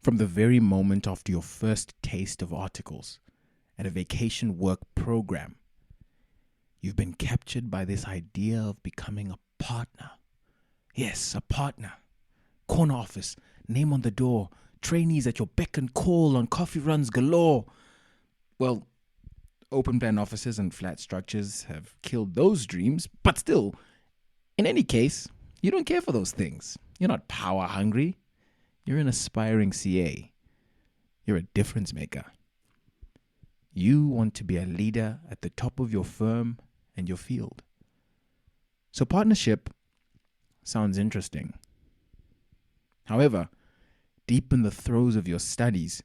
From the very moment after your first taste of articles at a vacation work program, you've been captured by this idea of becoming a partner. Yes, a partner. Corner office, name on the door, trainees at your beck and call on coffee runs galore. Well, open plan offices and flat structures have killed those dreams, but still, in any case, you don't care for those things. You're not power hungry. You're an aspiring CA. You're a difference maker. You want to be a leader at the top of your firm and your field. So partnership sounds interesting. However, deep in the throes of your studies,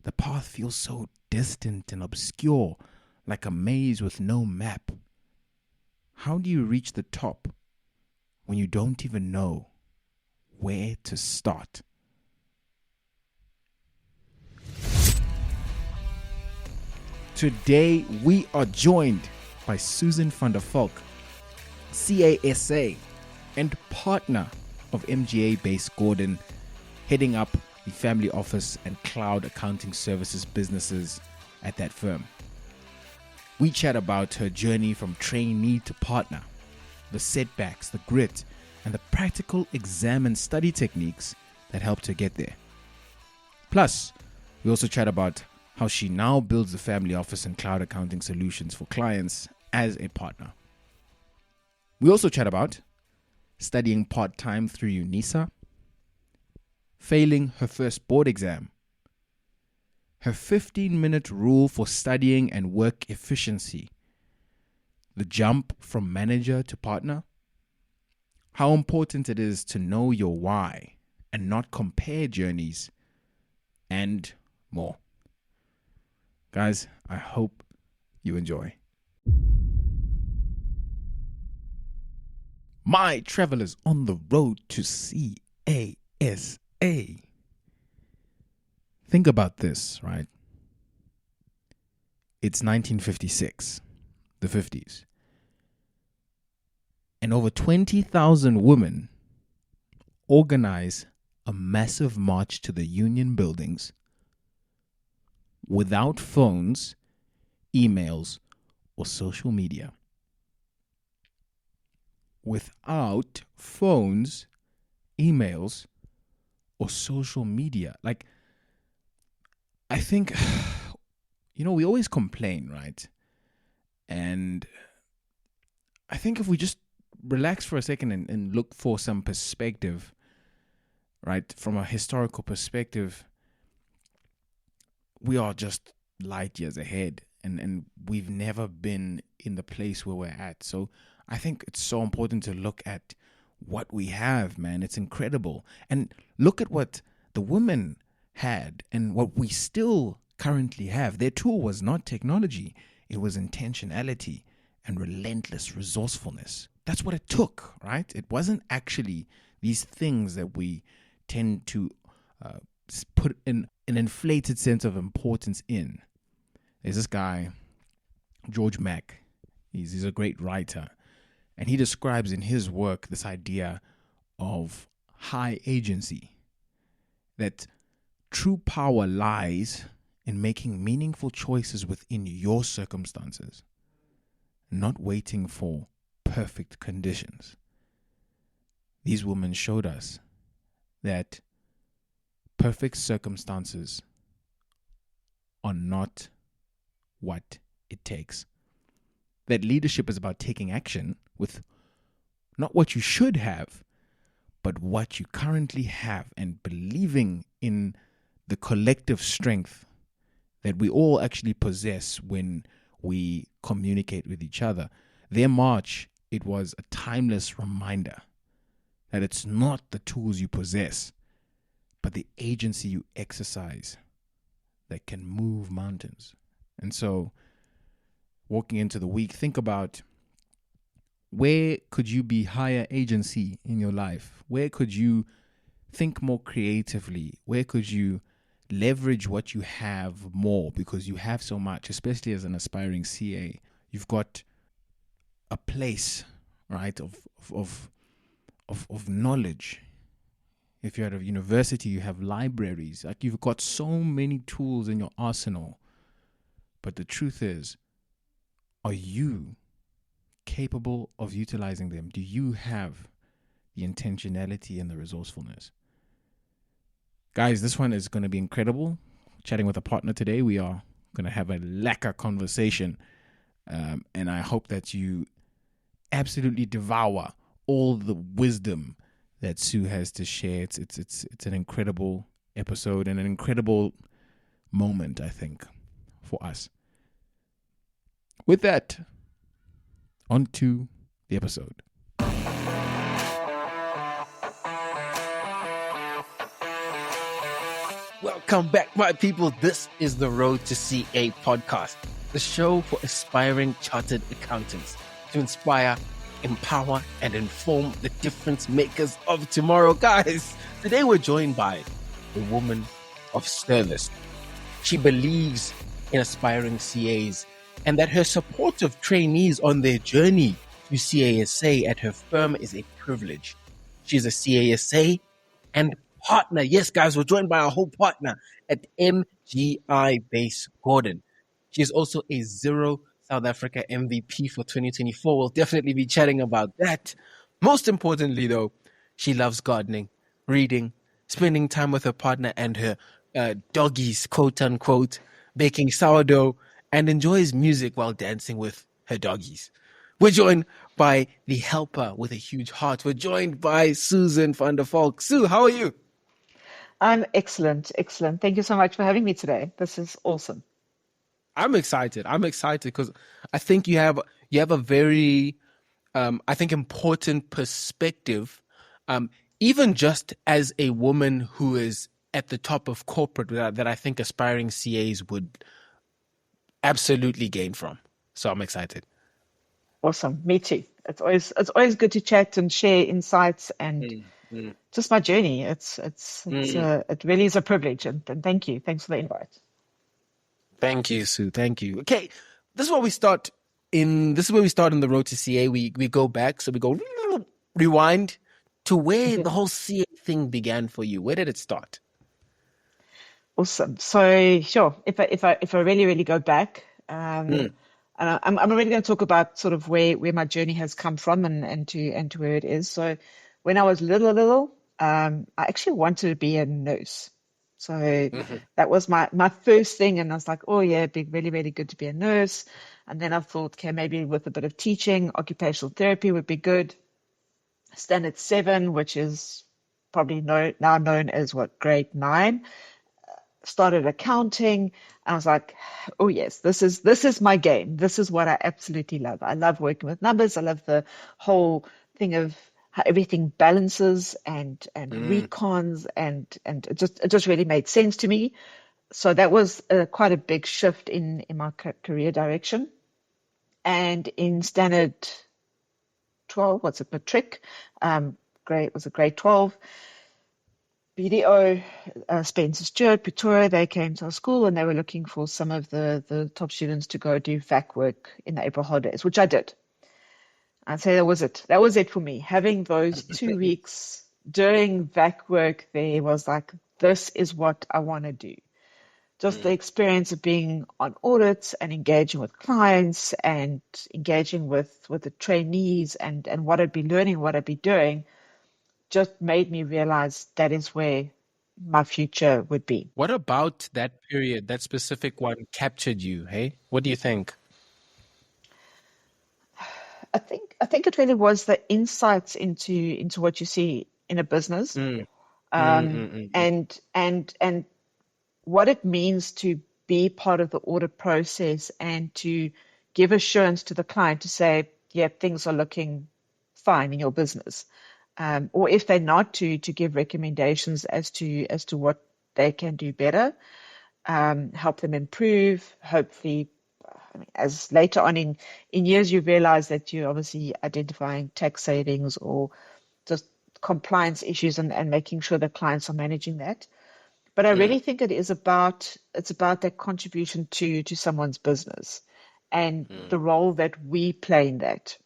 the path feels so distant and obscure, like a maze with no map. How do you reach the top when you don't even know where to start? Today, we are joined by Susan van der Valk, CASA and partner of MGI Bass Gordon, heading up the family office and cloud accounting services businesses at that firm. We chat about her journey from trainee to partner, the setbacks, the grit, and the practical exam and study techniques that helped her get there. Plus, we also chat about how she now builds the family office and cloud accounting solutions for clients as a partner. We also chat about studying part-time through UNISA, failing her first board exam, her 15-minute rule for studying and work efficiency, the jump from manager to partner, how important it is to know your why and not compare journeys, and more. Guys, I hope you enjoy. My travelers on the road to CASA. Think about this, right? It's 1956, the 50s. And over 20,000 women organize a massive march to the Union buildings without phones, emails, or social media. Without phones, emails, or social media. Like, I think, we always complain, right? And I think if we just relax for a second and look for some perspective, right, from a historical perspective, we are just light years ahead, and we've never been in the place where we're at. So I think it's so important to look at what we have, man. It's incredible. And look at what the women had and what we still currently have. Their tool was not technology. It was intentionality and relentless resourcefulness. That's what it took, right? It wasn't actually these things that we tend to put in an inflated sense of importance in. There's this guy, George Mack. He's a great writer. And he describes in his work this idea of high agency, that true power lies in making meaningful choices within your circumstances, not waiting for perfect conditions. These women showed us that perfect circumstances are not what it takes. That leadership is about taking action with not what you should have, but what you currently have, and believing in the collective strength that we all actually possess when we communicate with each other. Their march, it was a timeless reminder that it's not the tools you possess, but the agency you exercise that can move mountains. And so, walking into the week, think about, where could you be higher agency in your life? Where could you think more creatively? Where could you leverage what you have more, because you have so much, especially as an aspiring CA? You've got a place, right, of knowledge. If you're at a university, you have libraries. Like, you've got so many tools in your arsenal. But the truth is, are you capable of utilizing them? Do you have the intentionality and the resourcefulness? Guys, this one is going to be incredible. Chatting with a partner today, we are going to have a lacquer conversation. And I hope that you absolutely devour all the wisdom that Sue has to share. It's an incredible episode and an incredible moment, I think, for us. With that, on to the episode. Welcome back, my people. This is the Road to CA podcast, the show for aspiring chartered accountants to inspire, empower, and inform the difference makers of tomorrow. Guys, today we're joined by a woman of service. She believes in aspiring CAs and that her support of trainees on their journey to CASA at her firm is a privilege. She's a CASA and partner. Yes, guys, we're joined by our whole partner at MGI Bass Gordon. She is also a Zero South Africa MVP for 2024. We'll definitely be chatting about that. Most importantly, though, she loves gardening, reading, spending time with her partner and her doggies, quote unquote, baking sourdough, and enjoys music while dancing with her doggies. We're joined by the helper with a huge heart. We're joined by Susan van der Valk. Sue, how are you? I'm excellent. Thank you so much for having me today. This is awesome. I'm excited because I think you have a very, I think, important perspective, even just as a woman who is at the top of corporate that I think aspiring CAs would absolutely gain from. So I'm excited. Awesome. Me too. It's always good to chat and share insights and just my journey. It really is a privilege, and thank you. Thanks for the invite. Thank you, Sue. Thank you. Okay, this is where we start in the road to CA. We go back, so we go rewind to where the whole CA thing began for you. Where did it start? Awesome. So sure, if I really go back, and I'm really going to talk about sort of where my journey has come from and to where it is. So when I was little, I actually wanted to be a nurse. So that was my first thing, and I was like, oh yeah, it'd be really, really good to be a nurse. And then I thought, okay, maybe with a bit of teaching, occupational therapy would be good. Standard 7, which is probably now known as grade 9. Started accounting, and I was like, oh yes, this is my game. This is what I absolutely love. I love working with numbers. I love the whole thing of how everything balances and recons, and it just really made sense to me. So that was quite a big shift in my career direction. And in standard 12, what's it, matric, grade 12, BDO, Spencer Stewart, Pretoria, they came to our school and they were looking for some of the top students to go do VAC work in the April holidays, which I did. I'd say that was it. That was it for me. Having those 2 weeks doing VAC work there was like, this is what I want to do. Just the experience of being on audits and engaging with clients and engaging with the trainees and what I'd be learning, what I'd be doing, just made me realize that is where my future would be. What about that period, that specific one, captured you? Hey, what do you think? I think it really was the insights into what you see in a business, and what it means to be part of the audit process and to give assurance to the client to say, yeah, things are looking fine in your business. Or if they're not, to give recommendations as to what they can do better, help them improve. Hopefully, as later on in years you realize that you're obviously identifying tax savings or just compliance issues and making sure the clients are managing that. But I really think it's about that contribution to someone's business and the role that we play in that.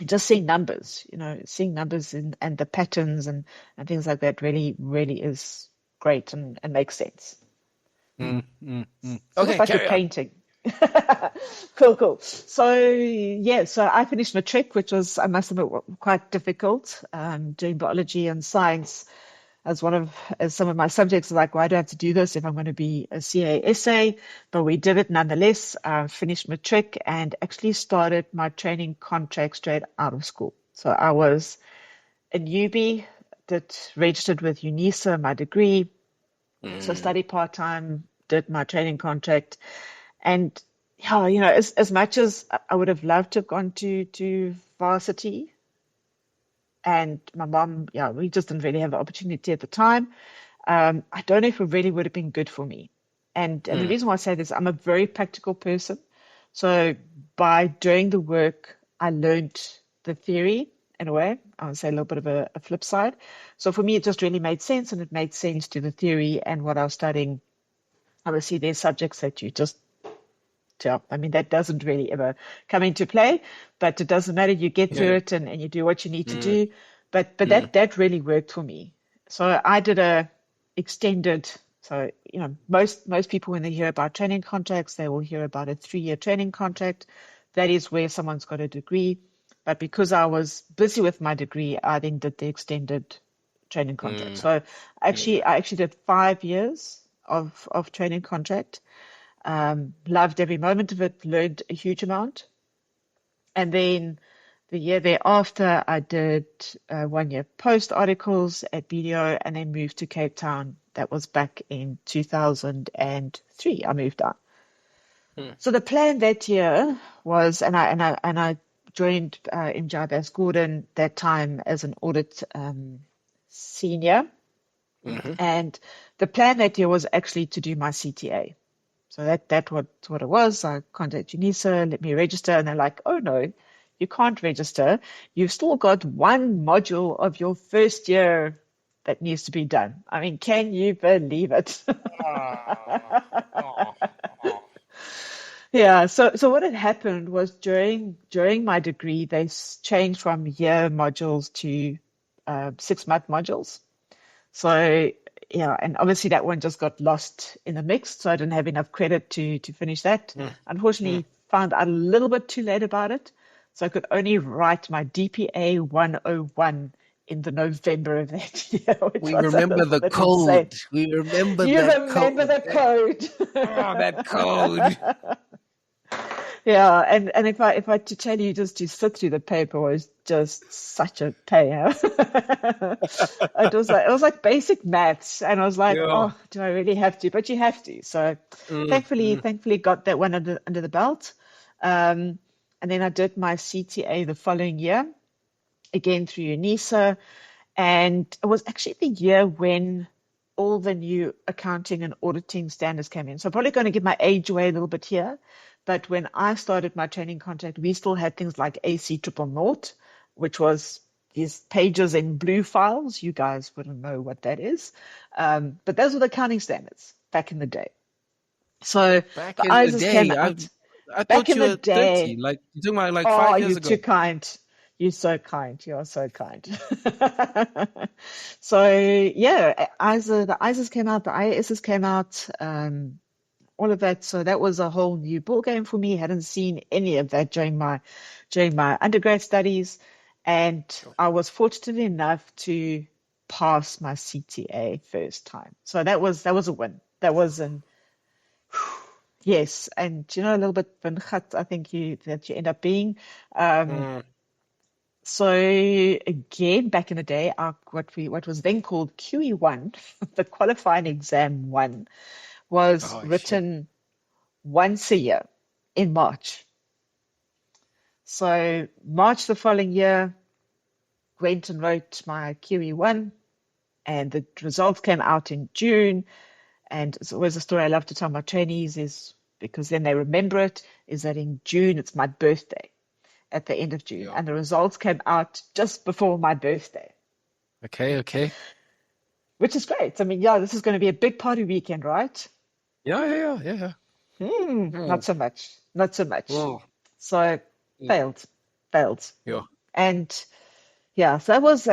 just seeing numbers, seeing numbers and the patterns and things like that really, really is great and makes sense. It's almost Okay, like you're carry on. painting. Cool. So I finished matric, which was, I must admit, quite difficult. Doing biology and science as some of my subjects. Like, why do I have to do this if I'm going to be a CA essay? But we did it nonetheless. Finished matric and actually started my training contract straight out of school. So I was a newbie that registered with UNISA, my degree. So studied part-time, did my training contract. And yeah, as much as I would have loved to have gone to varsity, and my mom, we just didn't really have the opportunity at the time. I don't know if it really would have been good for me. And the reason why I say this, I'm a very practical person. So by doing the work, I learned the theory in a way. I would say a little bit of a flip side. So for me, it just really made sense, and it made sense to the theory and what I was studying. Obviously, there's subjects that you just, I mean, that doesn't really ever come into play, but it doesn't matter. You get through it and you do what you need to do. But that really worked for me. So I did a extended. So most people, when they hear about training contracts, they will hear about a 3-year training contract. That is where someone's got a degree. But because I was busy with my degree, I then did the extended training contract. So I actually did 5 years of training contract. Loved every moment of it, learned a huge amount. And then the year thereafter, I did 1 year post articles at BDO and then moved to Cape Town. That was back in 2003. I moved on. So the plan that year was, and I joined MGI Bass Gordon that time as an audit senior. And the plan that year was actually to do my CTA. So that's what it was. I contacted UNISA, let me register, and they're like, oh no, you can't register. You've still got one module of your first year that needs to be done. I mean, can you believe it? Yeah. So what had happened was during my degree, they changed from year modules to 6-month modules. So yeah, and obviously that one just got lost in the mix, so I didn't have enough credit to finish that. Unfortunately, found out a little bit too late about it, so I could only write my DPA 101 in the November of that year. We remember the code. Insane. We remember You that remember code. the code. Oh, that code. Yeah, and if I to tell you, just to sit through the paper was just such a pain. It was like basic maths, and I was like, Yeah. oh, do I really have to? But you have to. So thankfully got that one under the belt. And then I did my CTA the following year, again through UNISA, and it was actually the year when all the new accounting and auditing standards came in. So I'm probably going to give my age away a little bit here. But when I started my training contract, we still had things like AC 000, which was these pages in blue files. You guys wouldn't know what that is. But those were the accounting standards back in the day. So Back the in the ISIS day, came out. I Back thought in you the were 30. day. Like, you're talking about like Oh, 5 years you're ago. too kind. You're so kind. You are so kind. So yeah, the ISIS came out, the IASs came out, all of that. So that was a whole new ball game for me. Hadn't seen any of that during my undergrad studies, and I was fortunate enough to pass my CTA first time. So that was a win. That was an yes, and a little bit bengat, I think you end up being. So again, back in the day, what was then called QE1, the qualifying exam 1, was written once a year in March. So March the following year, went and wrote my QE1, and the results came out in June. And it's always a story I love to tell my trainees, is because then they remember it, is that in June, it's my birthday at the end of June. Yeah. And the results came out just before my birthday. Okay. Which is great. I mean, yeah, this is going to be a big party weekend, right? Yeah. Not so much. Oh. So failed. Yeah. And yeah, so that was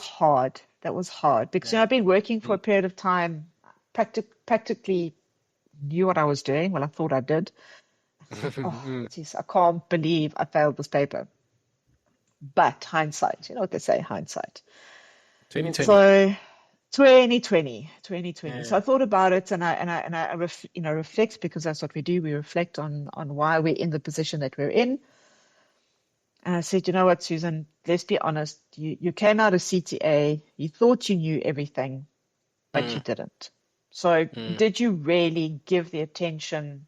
hard. That was hard because I've been working for a period of time, practically knew what I was doing. Well, I thought I did. Oh, geez, I can't believe I failed this paper. But hindsight, you know what they say, hindsight. 2020. So 2020. So Yeah. I thought about it, and I reflect, because that's what we do. We reflect on why we're in the position that we're in. And I said, you know what, Susan, let's be honest. You came out of CTA, you thought you knew everything, but you didn't. So did you really give the attention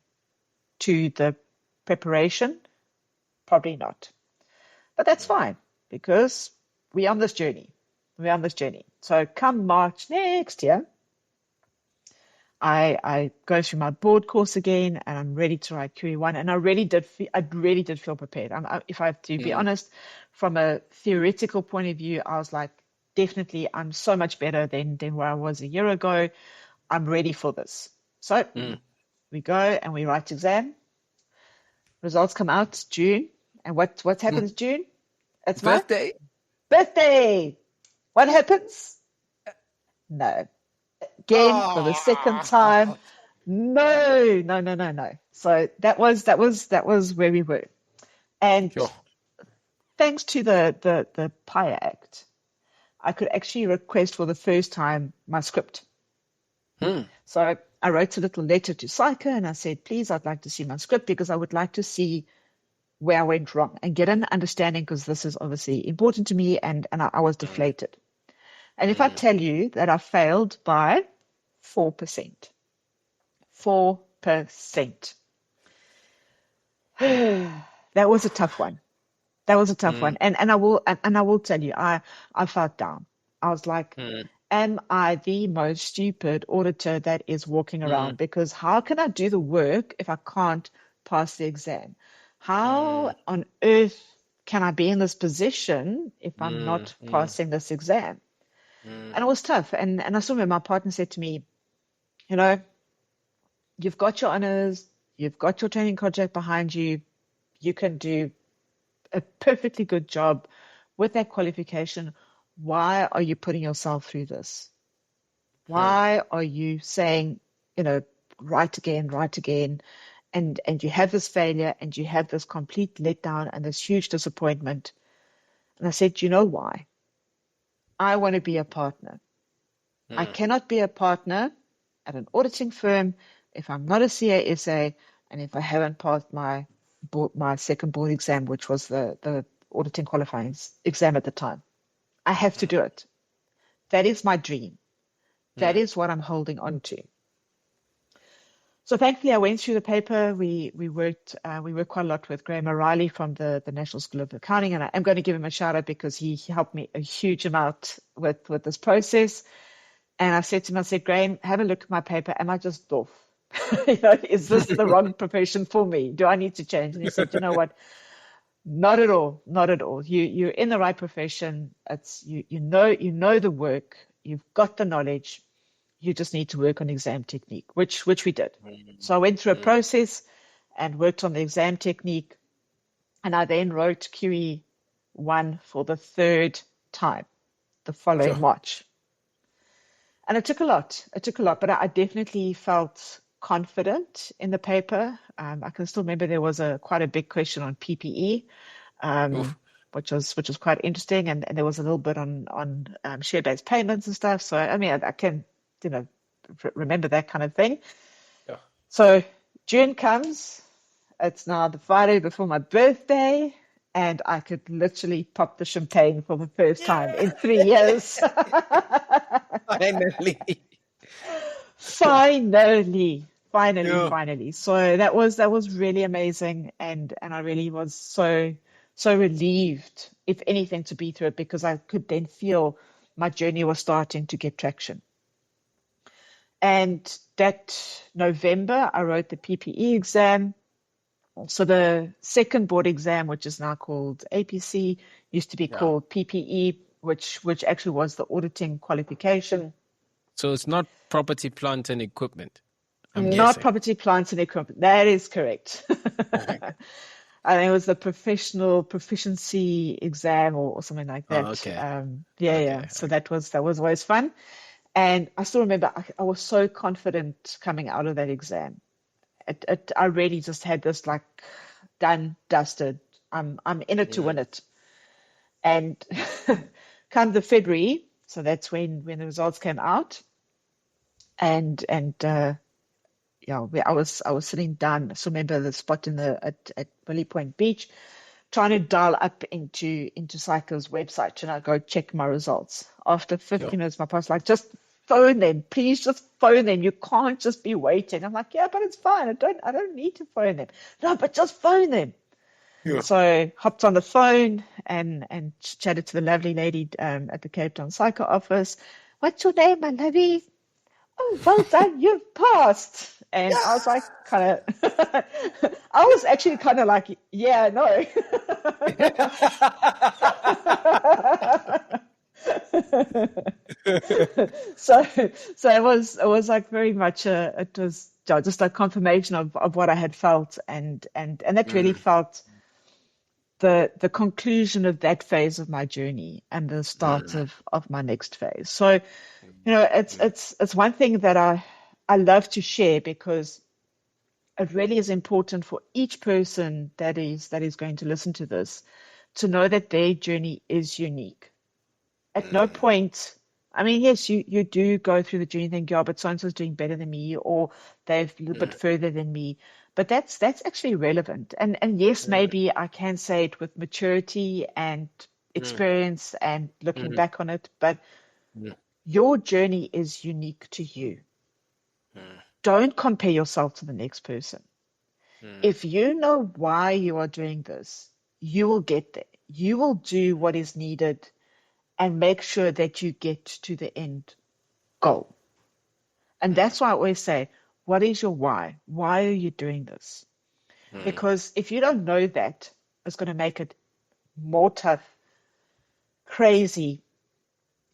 to the preparation? Probably not. But that's fine, because we're on this journey. So come March next year, I go through my board course again, and I'm ready to write QE1. And I really did feel prepared. If I have to be honest, from a theoretical point of view, I was like, definitely, I'm so much better than where I was a year ago. I'm ready for this. So we go and we write exam. Results come out June. And what happens June? It's my birthday. What happens? No. Again, for the second time. No. So that was where we were. And thanks to the PIRE Act, I could actually request for the first time my script. So I wrote a little letter to Psycho and I said, please, I'd like to see my script, because I would like to see where I went wrong and get an understanding, because this is obviously important to me, and I was deflated. And if I tell you that I failed by 4%, 4%. That was a tough one. And I will tell you, I felt down. I was like, am I the most stupid auditor that is walking around? Because how can I do the work if I can't pass the exam? How on earth can I be in this position if I'm not passing this exam? And it was tough. And I saw when my partner said to me, you know, you've got your honors, you've got your training contract behind you, you can do a perfectly good job with that qualification. Why are you putting yourself through this? Why are you saying, write again, and you have this failure and you have this complete letdown and this huge disappointment? And I said, you know why? I want to be a partner. I cannot be a partner at an auditing firm if I'm not a CASA and if I haven't passed my second board exam, which was the auditing qualifying exam at the time. I have to do it. That is my dream. That is what I'm holding on to. So thankfully, I went through the paper. We worked quite a lot with Graham O'Reilly from the National School of Accounting, and I'm going to give him a shout out because he helped me a huge amount with this process. And I said to him, Graham, have a look at my paper. Am I just off? Is this the wrong profession for me? Do I need to change? And he said, you know what? Not at all. You're in the right profession. It's you know the work. You've got the knowledge. You just need to work on exam technique, which we did. So I went through a process and worked on the exam technique, and I then wrote QE1 for the third time the following March. And it took a lot, but I definitely felt confident in the paper. I can still remember there was quite a big question on PPE, which was quite interesting, and there was a little bit on share-based payments and stuff. So I mean, I can remember that kind of thing. Yeah. So June comes. It's now the Friday before my birthday, and I could literally pop the champagne for the first time in 3 years. Finally. So that was really amazing, and I really was so relieved, if anything, to be through it, because I could then feel my journey was starting to get traction. And that November, I wrote the PPE exam. So the second board exam, which is now called APC, used to be called PPE, which actually was the auditing qualification. So it's not property, plant, and equipment. I'm not guessing. Property, plant, and equipment. That is correct. I think it was the professional proficiency exam or something like Oh, that. okay. Yeah, yeah. Okay. So that was always fun. And I still remember I was so confident coming out of that exam. I really just had this like done, dusted. I'm in it to Mm, win it. And come the February, so that's when the results came out, and yeah, I was sitting down. So remember the spot in the at Willie Point Beach, trying to dial up into Psycho's website, and I go check my results. After sure. 15 minutes, my boss like, just phone them, please, just phone them. You can't just be waiting. I'm like, yeah, but it's fine. I don't need to phone them. No, but just phone them. Yeah. So hopped on the phone and chatted to the lovely lady at the Cape Town Psycho office. What's your name, my lovey? Oh, well done, you've passed. And I was like, kind of, I was actually kind of like, yeah, no. So, so it was like very much it was just a confirmation of what I had felt, and that really Mm, felt the conclusion of that phase of my journey and the start mm, of my next phase. So, mm, it's one thing that I love to share because it really is important for each person that is going to listen to this to know that their journey is unique. At no mm, point, I mean, yes, you do go through the journey and think, yeah, but so and so's doing better than me, or they've a little bit mm, further than me. But that's actually relevant. And yes, mm, maybe I can say it with maturity and mm, experience and looking mm, back on it, but mm, your journey is unique to you. mm, Don't compare yourself to the next person. mm, If you know why you are doing this, you will get there. You will do what is needed and make sure that you get to the end goal. And mm, that's why I always say, what is your why? Why are you doing this? mm. Because if you don't know that, it's going to make it more tough, crazy,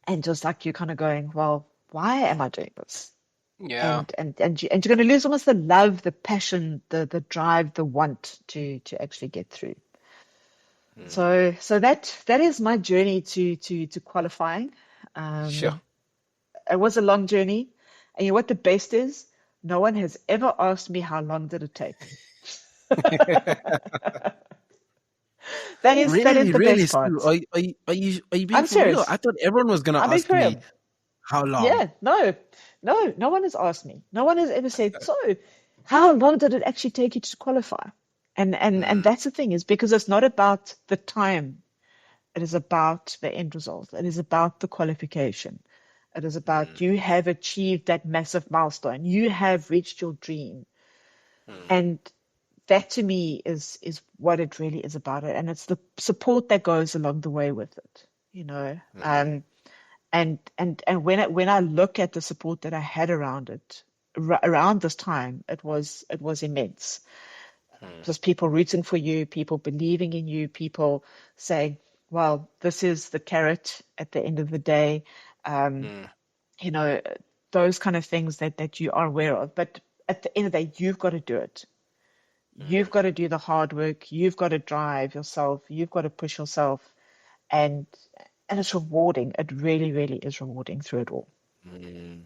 and just like you're kind of going, well, why am I doing this? Yeah. And you're going to lose almost the love, the passion, the drive, the want to actually get through. Mm. So that is my journey to qualifying. Sure. Um, it was a long journey, and you know what the best is? No one has ever asked me how long did it take. That is Really, the really, best Sue, part. are you being I'm for real? serious. I thought everyone was gonna I'm being ask for me real. how long. Yeah, no one has asked me. No one has ever said, so how long did it actually take you to qualify? And Mm, that's the thing is because it's not about the time. It is about the end result. It is about the qualification. It is about mm, you have achieved that massive milestone. You have reached your dream. mm, And that to me is what it really is about it. And it's the support that goes along the way with it, you know. mm, And when I look at the support that I had around it, around this time, it was immense. mm, Just people rooting for you, people believing in you, people saying, well, this is the carrot at the end of the day. Um, mm, you know, those kind of things that you are aware of. But at the end of the day, you've got to do it. mm, You've got to do the hard work. You've got to drive yourself. You've got to push yourself. And and it's rewarding. It really, really is rewarding through it all. mm.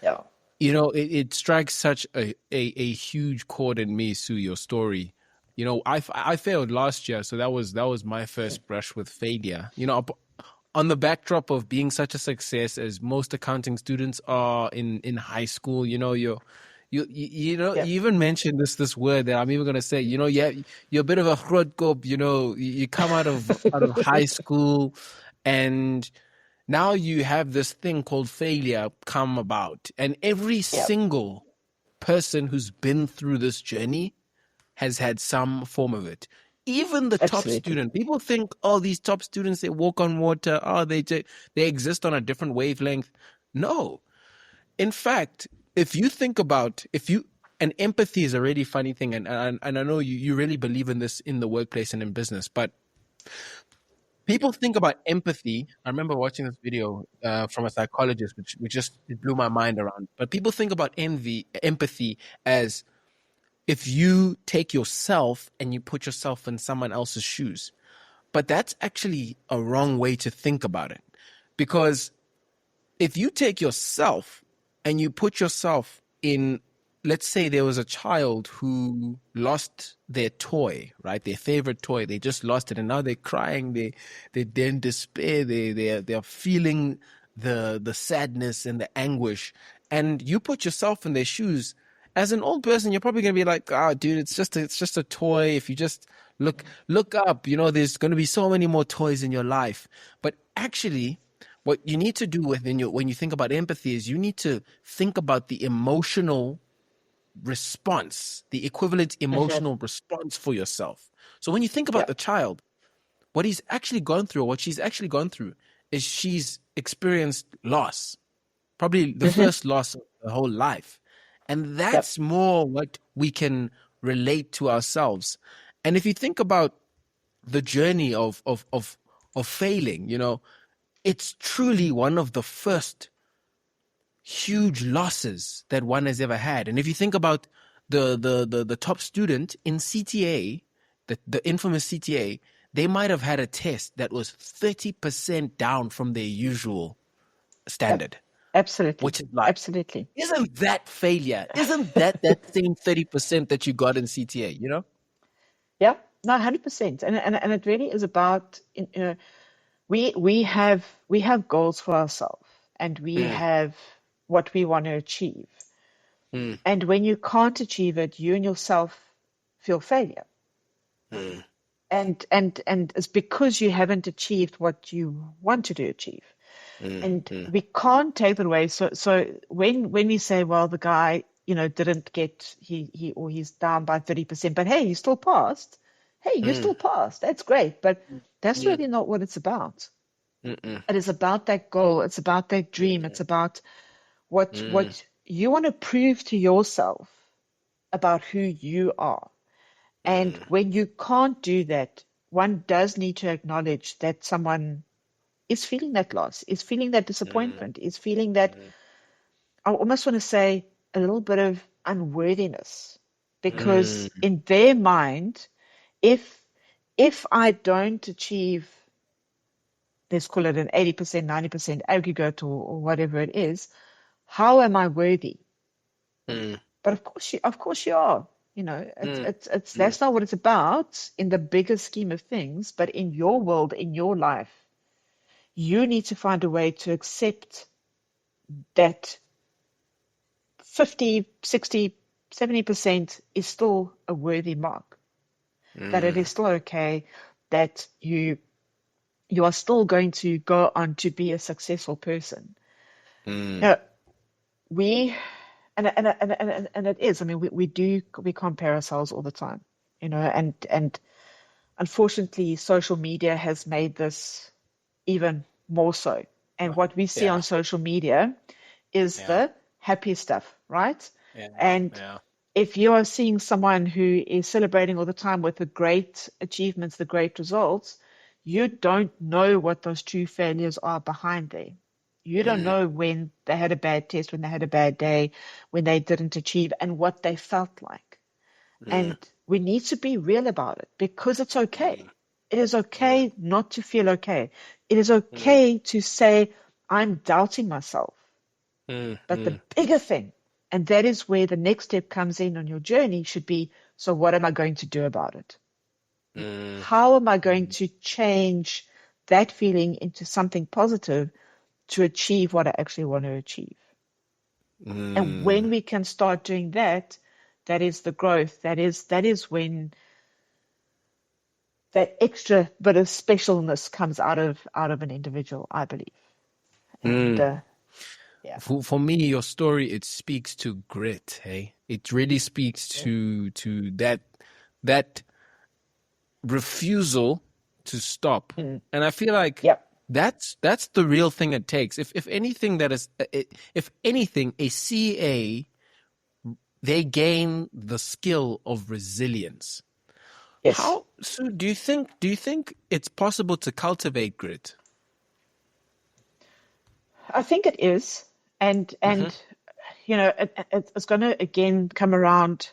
Yeah. You know, it strikes such a huge chord in me, Sue, your story. You know, I failed last year, so that was my first brush with failure. You know, on the backdrop of being such a success as most accounting students are in high school, you know, you know, Yeah. you even mentioned this word that I'm even gonna say, you know, yeah, you're a bit of a grootkoop, you know, you come out of high school and now you have this thing called failure come about. And every Yeah. single person who's been through this journey has had some form of it. Even the top Absolutely. student, people think, oh, these top students, they walk on water. Oh, they exist on a different wavelength. No. In fact, if you think about, and empathy is a really funny thing. And I know you really believe in this in the workplace and in business, but people think about empathy. I remember watching this video from a psychologist, which just it blew my mind around. But people think about empathy as if you take yourself and you put yourself in someone else's shoes. But that's actually a wrong way to think about it. Because if you take yourself and you put yourself in, let's say there was a child who lost their toy, right? Their favorite toy. They just lost it and now they're crying. They're in despair. They're feeling the sadness and the anguish. And you put yourself in their shoes. As an old person, you're probably going to be like, oh, dude, it's just a toy. If you just look up, there's going to be so many more toys in your life. But actually, what you need to do when you think about empathy is you need to think about the emotional response, the equivalent emotional response for yourself. So when you think about the child, what he's actually gone through, or what she's actually gone through, is she's experienced loss, probably the first loss of her whole life. And that's more what we can relate to ourselves. And if you think about the journey of failing, it's truly one of the first huge losses that one has ever had. And if you think about the top student in CTA, the infamous CTA, they might have had a test that was 30% down from their usual standard. Absolutely. Which is like, absolutely. Isn't that failure? Isn't that same 30% that you got in CTA, Yeah, no, 100%. And it really is about, we have goals for ourselves and we have what we want to achieve. And when you can't achieve it, you and yourself feel failure. And it's because you haven't achieved what you wanted to achieve. And we can't take that away. So when we say, well, the guy, didn't get, he's down by 30%, but hey, he still passed. Hey, you still passed. That's great. But that's really not what it's about. It is about that goal. It's about that dream. It's about what you want to prove to yourself about who you are. And when you can't do that, one does need to acknowledge that someone is feeling that loss, is feeling that disappointment, is feeling that, I almost want to say, a little bit of unworthiness. Because in their mind, if I don't achieve, let's call it an 80%, 90% aggregate or whatever it is, how am I worthy? But of course you are. It's that's not what it's about in the bigger scheme of things. But in your world, in your life, you need to find a way to accept that 50, 60, 70% is still a worthy mark. That it is still okay, that you are still going to go on to be a successful person. And it is. I mean, we compare ourselves all the time, and unfortunately, social media has made this even more so. And what we see on social media is the happy stuff, right? And if you are seeing someone who is celebrating all the time with the great achievements, the great results, you don't know what those true failures are behind there. You don't know when they had a bad test, when they had a bad day, when they didn't achieve, and what they felt like. And we need to be real about it because it's okay. It is okay not to feel okay. It is okay to say, I'm doubting myself. But the bigger thing, and that is where the next step comes in on your journey, should be, so what am I going to do about it? How am I going to change that feeling into something positive to achieve what I actually want to achieve? And when we can start doing that, that is the growth. That is when that extra bit of specialness comes out of an individual, I believe. And, For me, your story, it speaks to grit. Hey, it really speaks to that refusal to stop. And I feel like that's the real thing it takes. If anything, a CA, they gain the skill of resilience. yes. So do you think it's possible to cultivate grit? I think it is. And it's going to again come around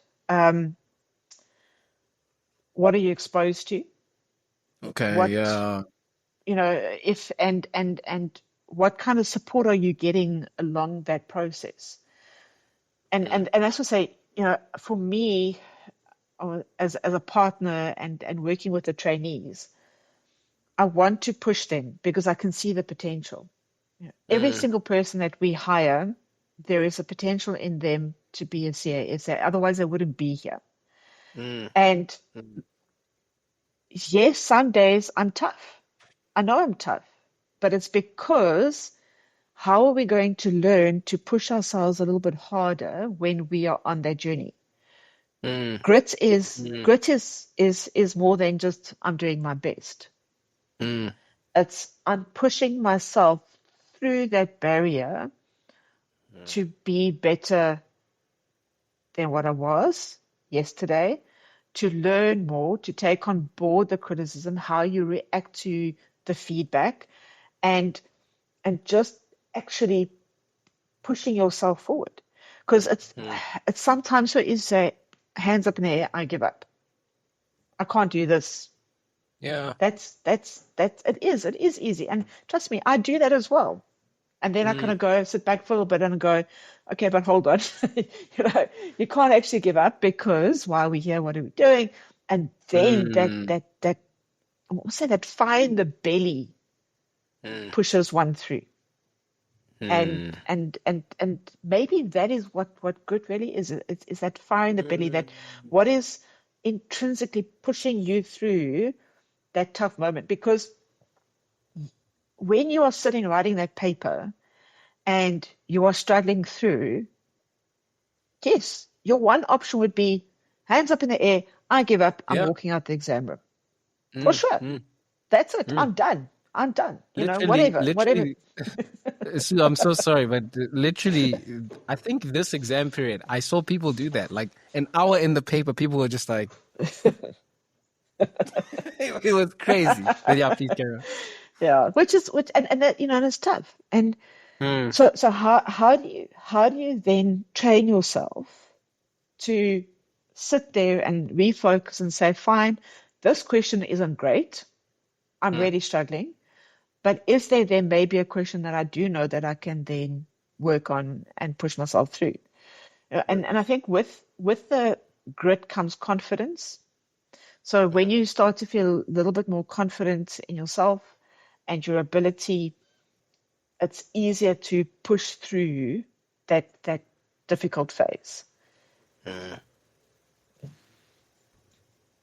what are you exposed to? Okay, What, yeah. if and what kind of support are you getting along that process? And that's what I say, for me, as a partner and working with the trainees, I want to push them because I can see the potential. Every Mm, single person that we hire, there is a potential in them to be a CASA. Otherwise, they wouldn't be here. mm, And mm, yes, some days I'm tough. I know I'm tough, but it's because how are we going to learn to push ourselves a little bit harder when we are on that journey? mm, mm, Grit is more than just I'm doing my best. mm, It's I'm pushing myself through that barrier mm, to be better than what I was yesterday, to learn more, to take on board the criticism, how you react to the feedback, and just actually pushing yourself forward. Because mm. it's sometimes so easy to say, hands up in the air, I give up. I can't do this. Yeah. That's it is easy. And trust me, I do that as well. And then I kind Mm, of go sit back for a little bit and go, okay, but hold on. You can't actually give up because why are we here? What are we doing? And then mm, what's that fire in the belly mm, pushes one through. And mm, maybe that is what good really is. It's that fire in the belly, that mm, what is intrinsically pushing you through that tough moment. Because when you are sitting writing that paper and you are struggling through, yes, your one option would be hands up in the air, I give up, I'm yeah. walking out the exam room. For Mm, sure. mm, That's it. mm. I'm done. I'm done. Literally, Whatever. literally, Sue, I'm so sorry, but literally, I think this exam period, I saw people do that. Like an hour in the paper, people were just like, it was crazy. But yeah, please carry on. Yeah. And that, and it's tough. And Mm, so how do you then train yourself to sit there and refocus and say, fine, this question isn't great. I'm mm, really struggling. But is there then maybe a question that I do know that I can then work on and push myself through? And I think with the grit comes confidence. So when you start to feel a little bit more confident in yourself and your ability, it's easier to push through that difficult phase. mm,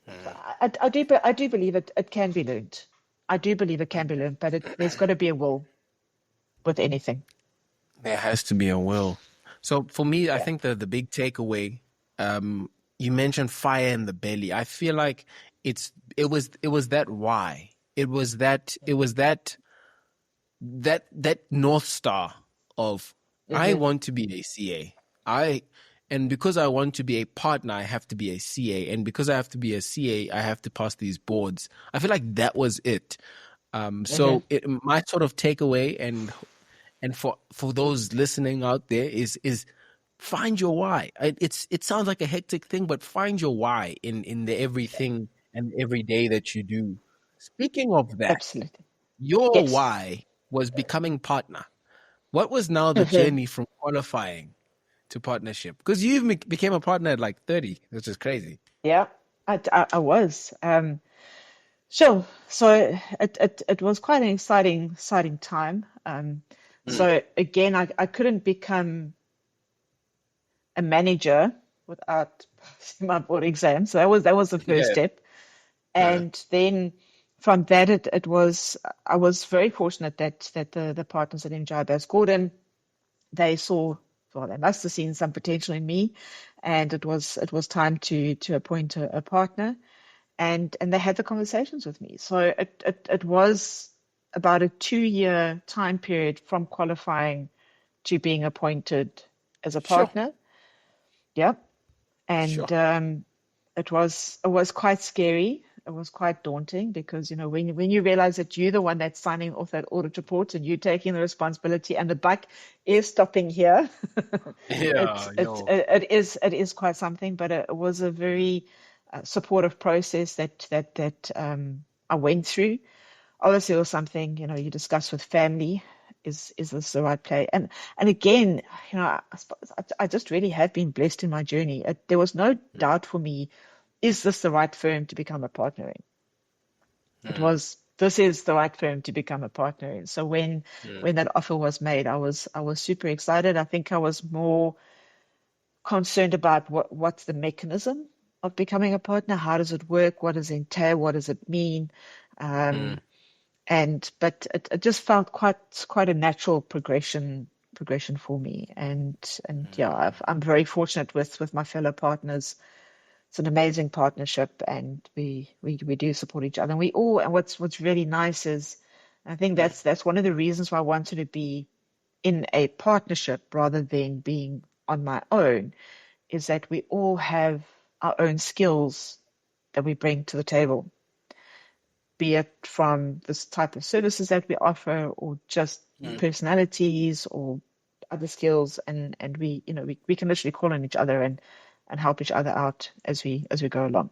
mm. I do believe it can be learned. I do believe it can be learned, but there's got to be a will with anything. There has to be a will. So for me, I Yeah. think the big takeaway, you mentioned fire in the belly. I feel like it was that why. It was that North Star of I Hmm. want to be a CA. And because I want to be a partner, I have to be a CA. And because I have to be a CA, I have to pass these boards. I feel like that was it. Hmm. My sort of takeaway and for those listening out there is find your why. It sounds like a hectic thing, but find your why in the everything and every day that you do. Speaking of that, Absolutely. your Yes. why was becoming partner. What was now the Hmm. journey from qualifying to partnership? Because you even became a partner at like 30, which is crazy. Yeah, I was. Sure. So it was quite an exciting time. Mm, So again, I couldn't become a manager without passing my board exam. So that was the first yeah. step. And then from that, it was I was very fortunate that the partners at MGI Bass Gordon, they saw, well, they must have seen some potential in me, and it was time to appoint a partner, and they had the conversations with me. So it was about a 2-year time period from qualifying to being appointed as a Sure. partner. Yep. And Sure. it was quite scary. It was quite daunting because when you realize that you're the one that's signing off that audit report and you're taking the responsibility and the buck is stopping here, Yeah, it yo. it is quite something. But it was a very supportive process that I went through. Obviously, it was something, you discuss with family. Is this the right play? And again, I just really have been blessed in my journey. There was no doubt for me, is this the right firm to become a partner in? It was, this is the right firm to become a partner in. So when that offer was made, I was super excited. I think I was more concerned about what's the mechanism of becoming a partner. How does it work? What does it entail? What does it mean? But it just felt quite a natural progression for me. And yeah, I'm very fortunate with my fellow partners. It's an amazing partnership, and we do support each other. And what's really nice is, I think that's one of the reasons why I wanted to be in a partnership rather than being on my own, is that we all have our own skills that we bring to the table, be it from this type of services that we offer, or just personalities or other skills, and we can literally call on each other and help each other out as we go along.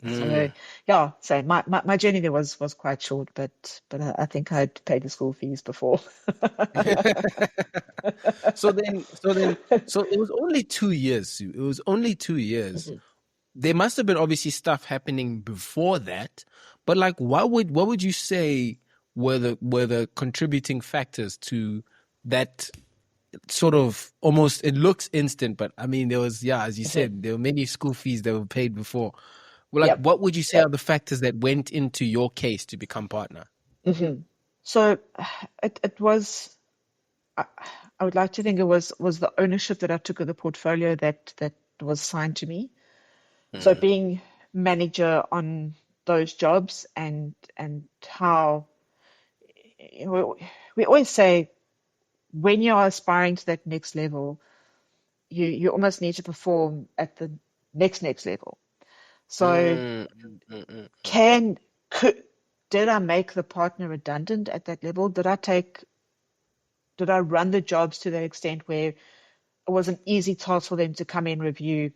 So yeah, so my journey there was quite short, but I think I'd paid the school fees before. So it was only 2 years, Sue. It was only 2 years. There must have been obviously stuff happening before that, but like, what would you say were the contributing factors to that sort of almost, it looks instant, but I mean, there was, as you said, there were many school fees that were paid before. Well, like, what would you say are the factors that went into your case to become partner? So it was, I would like to think it was the ownership that I took of the portfolio that was assigned to me. So being manager on those jobs, and how we always say, when you are aspiring to that next level, you almost need to perform at the next level. So did I make the partner redundant at that level? Did I run the jobs to that extent where it was an easy task for them to come in, review,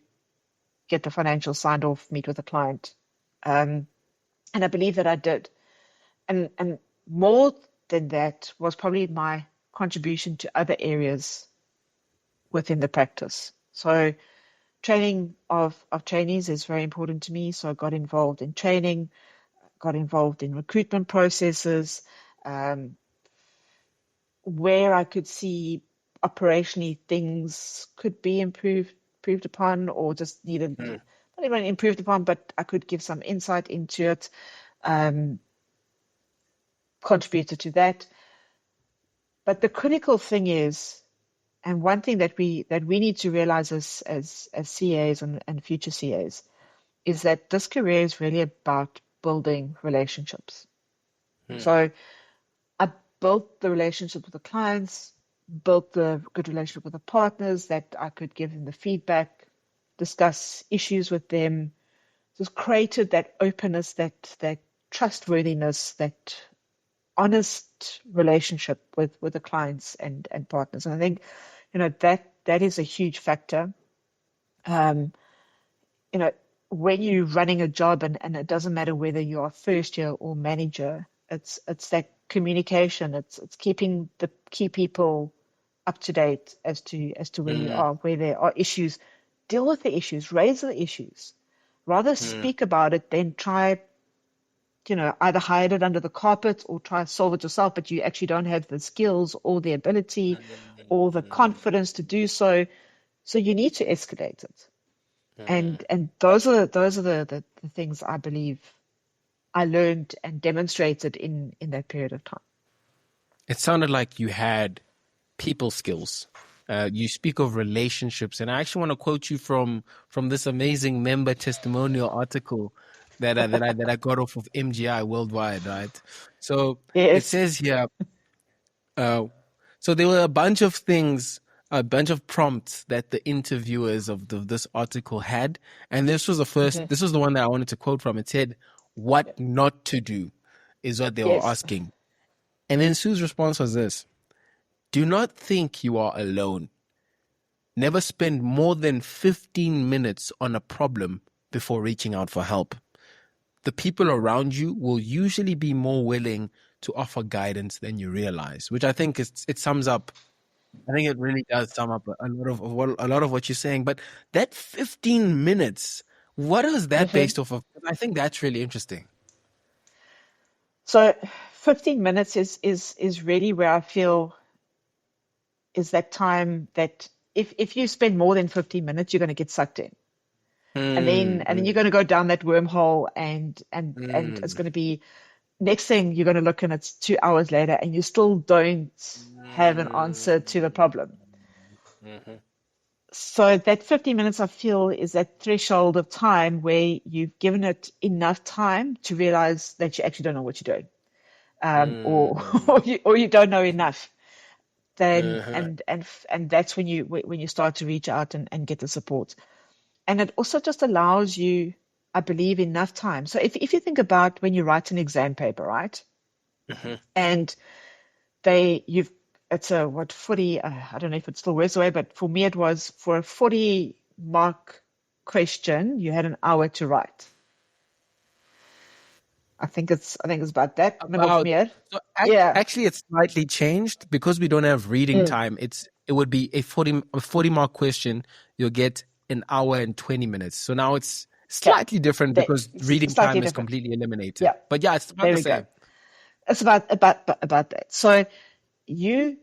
get the financial signed off, meet with the client? And I believe that I did. And more than that was probably my contribution to other areas within the practice. So training of trainees is very important to me. So I got involved in training, got involved in recruitment processes, where I could see operationally things could be improved upon, or just needed, not even improved upon, but I could give some insight into it, contributed to that. But the critical thing is, and one thing that we need to realize as CAs and future CAs, is that this career is really about building relationships. So I built the relationship with the clients, built the good relationship with the partners, that I could give them the feedback, discuss issues with them, just created that openness, that trustworthiness, that honest relationship with the clients and partners. And I think, that is a huge factor. When you're running a job, and it doesn't matter whether you are first year or manager, it's that communication. It's keeping the key people up to date as to where you are, where there are issues. Deal with the issues, raise the issues. Rather speak about it than try, either hide it under the carpet or try to solve it yourself, but you actually don't have the skills or the ability or the confidence to do so. So you need to escalate it. And those are the things I believe I learned and demonstrated in that period of time. It sounded like you had people skills. You speak of relationships, and I actually want to quote you from this amazing member testimonial article that I got off of MGI Worldwide, right? So It says here, so there were a bunch of things, a bunch of prompts that the interviewers of this article had, and this was the first. This was the one that I wanted to quote from. It said, "What not to do," is what they were asking, and then Sue's response was this: "Do not think you are alone. Never spend more than 15 minutes on a problem before reaching out for help, the people around you will usually be more willing to offer guidance than you realize, which I think it sums up. I think it really does sum up a lot of what you're saying. But that 15 minutes, what is that Mhm. based off of? I think that's really interesting. So 15 minutes is really where I feel is that time that if you spend more than 15 minutes, you're going to get sucked in. And then you're going to go down that wormhole and it's going to be next thing you're going to look and it's 2 hours later and you still don't have an answer to the problem. So that 15 minutes I feel is that threshold of time where you've given it enough time to realize that you actually don't know what you're doing, or or you don't know enough. Then and that's when you start to reach out and get the support. And it also just allows you, I believe, enough time. So if you think about when you write an exam paper, right? And it's a 40, I don't know if it still works away, but for me it was for a 40-mark question, you had an hour to write. I think it's about that. So actually it's slightly changed because we don't have reading time. It would be a 40 mark question. You'll get an hour and 20 minutes. So now it's slightly different because reading time is completely eliminated. Yeah. But yeah, it's about the same. It's about that. So you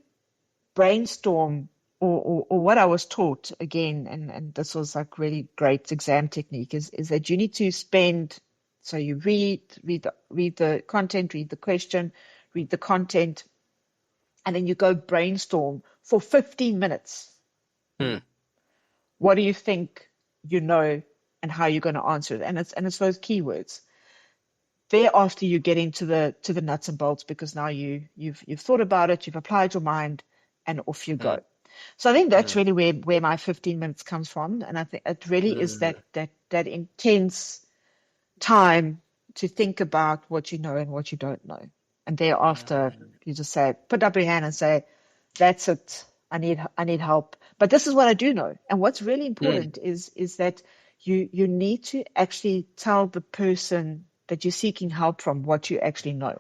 brainstorm or what I was taught again, and this was like really great exam technique is that you need to spend. So you read the content, read the question, read the content, and then you go brainstorm for 15 minutes. What do you think you know and how you're going to answer it? And it's those keywords. Thereafter, you get into the nuts and bolts because now you've thought about it, you've applied your mind, and off you go. So I think that's really where my 15 minutes comes from, and I think it really is that intense time to think about what you know and what you don't know. And thereafter, you just say, put up your hand and say, that's it. I need help. But this is what I do know. And what's really important is that you need to actually tell the person that you're seeking help from what you actually know.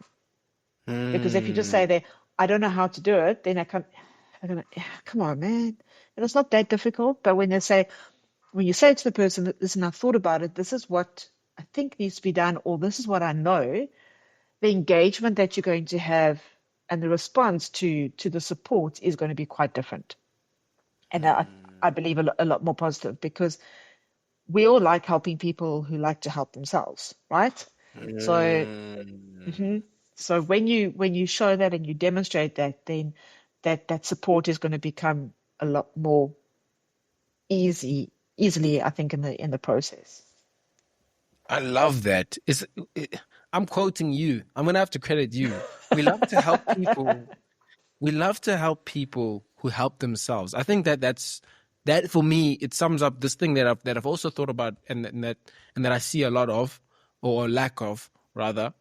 Because if you just say I don't know how to do it, then come on, man. And it's not that difficult. But when you say to the person, listen, I've thought about it, this is what I think needs to be done, or this is what I know, the engagement that you're going to have and the response to the support is going to be quite different. And I believe a lot more positive because we all like helping people who like to help themselves, right? So when you show that and you demonstrate that, then that support is going to become a lot more easily, I think, in the process. I love that. I'm quoting you. I'm going to have to credit you. We love to help people. We love to help people who help themselves. I think that for me, it sums up this thing that I've also thought about and that I see a lot of, or lack of rather.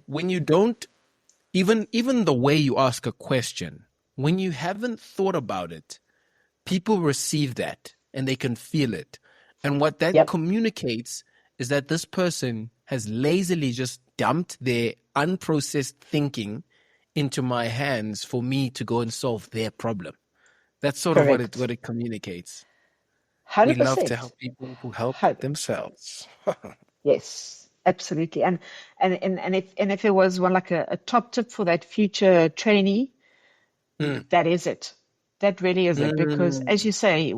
When you don't, even the way you ask a question, when you haven't thought about it, people receive that and they can feel it. And what that communicates is that this person has lazily just dumped their unprocessed thinking into my hands for me to go and solve their problem. That's sort of what it communicates. 100%. We love to help people who help themselves. Yes, absolutely. And if it was one like a top tip for that future trainee, that is it. That really is it. Because as you say,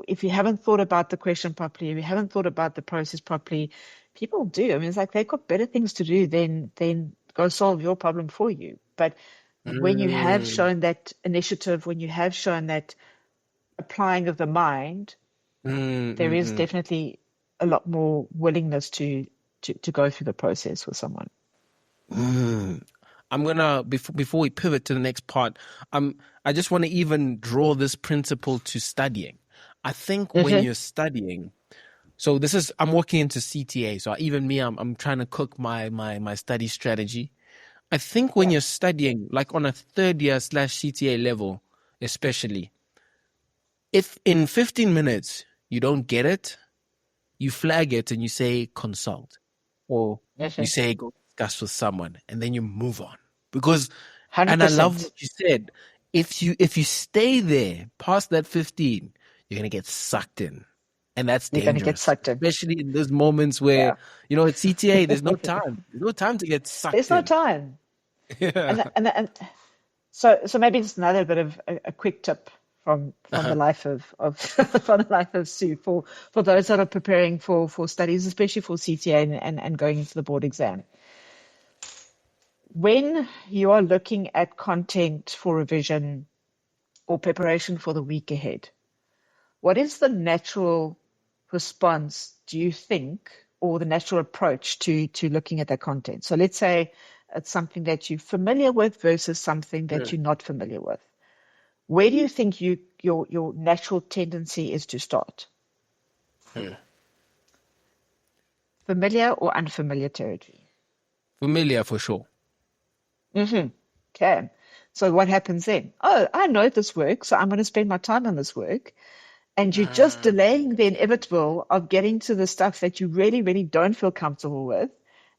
if you haven't thought about the question properly, if you haven't thought about the process properly, people do. I mean, it's like they've got better things to do than go solve your problem for you. But when you have shown that initiative, when you have shown that applying of the mind, there is definitely a lot more willingness to go through the process with someone. I'm gonna before we pivot to the next part, I just want to even draw this principle to studying. I think when you're studying, so I'm working into CTA, so even me, I'm trying to cook my study strategy. I think when you're studying, like on a third year / CTA level, especially, if in 15 minutes you don't get it, you flag it and you say consult, or you say go discuss with someone, and then you move on. Because, and I love 100%. what you said. If you stay there past that 15, you're gonna get sucked in, and that's You're going to get dangerous, sucked in. especially in those moments where Yeah. at CTA there's no time. There's no time to get There's sucked no in. time. Yeah. And so maybe just another bit of a quick tip from the life of from the life of Sue for those that are preparing for studies, especially for CTA and going into the board exam. When you are looking at content for revision or preparation for the week ahead, what is the natural response, do you think, or the natural approach to looking at that content? So let's say it's something that you're familiar with versus something that you're not familiar with. Where do you think your natural tendency is to start? Familiar or unfamiliar territory? Familiar for sure. Okay. So what happens then? Oh, I know this work, so I'm going to spend my time on this work. And you're just delaying the inevitable of getting to the stuff that you really, really don't feel comfortable with.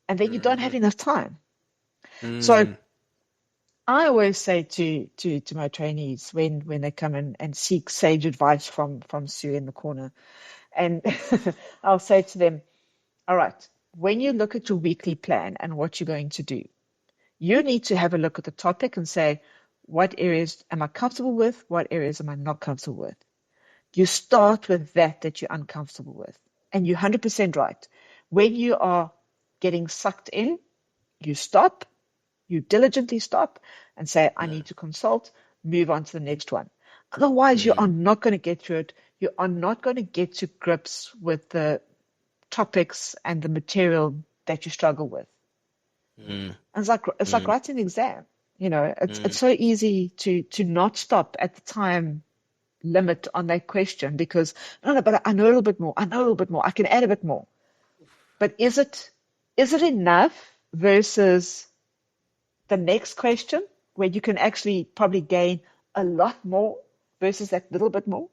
And then you don't have enough time. So I always say to my trainees when they come in and seek sage advice from Sue in the corner, and I'll say to them, all right, when you look at your weekly plan and what you're going to do, you need to have a look at the topic and say, what areas am I comfortable with? What areas am I not comfortable with? You start with that you're uncomfortable with. And you're 100% right. When you are getting sucked in, you stop, you diligently stop and say, I need to consult, move on to the next one. Otherwise, you are not going to get through it. You are not going to get to grips with the topics and the material that you struggle with. And it's like writing an exam. It's so easy to not stop at the time limit on that question because no, but I know a little bit more. I know a little bit more. I can add a bit more. But is it enough versus the next question where you can actually probably gain a lot more versus that little bit more?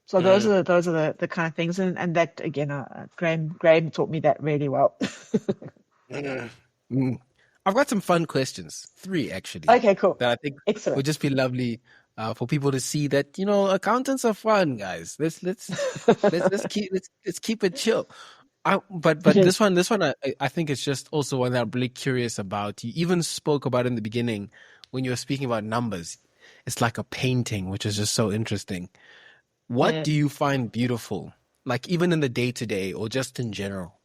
So those are the kind of things, and that again, Graham taught me that really well. I've got some fun questions, 3 actually, Okay, cool, that I think excellent. would just be lovely for people to see that accountants are fun, guys. Let's keep it chill. But this one I think it's just also one that I'm really curious about. You even spoke about in the beginning when you were speaking about numbers. It's like a painting, which is just so interesting. What do you find beautiful, like even in the day-to-day or just in general?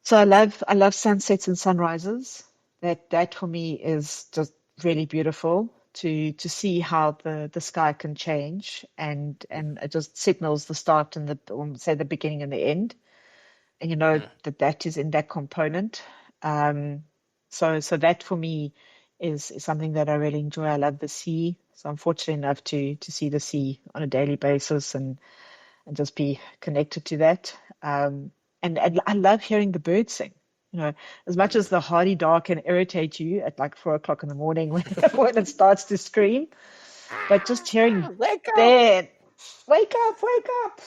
So I love sunsets and sunrises. That for me is just really beautiful to see how the sky can change and it just signals the start and say the beginning and the end. And that is in that component. So that for me is something that I really enjoy. I love the sea. So I'm fortunate enough to see the sea on a daily basis and just be connected to that. And I love hearing the birds sing. As much as the hardy dog can irritate you at like 4 o'clock in the morning when it starts to scream, but just hearing that, wake up.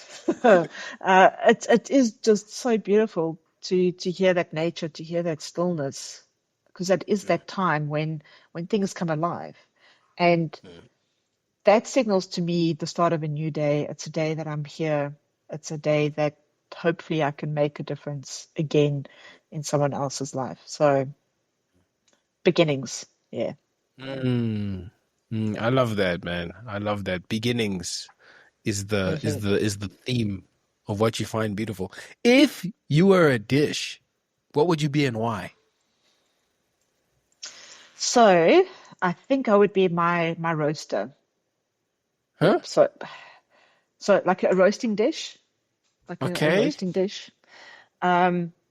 It is just so beautiful to hear that nature, to hear that stillness, because that is that time when things come alive. And that signals to me the start of a new day. It's a day that I'm here. It's a day that hopefully I can make a difference again in someone else's life. So beginnings, yeah. I love that, man. I love that. Beginnings is the theme of what you find beautiful. If you were a dish, what would you be and why? So I think I would be my roaster. Huh? So like a roasting dish, like a Okay. roasting dish,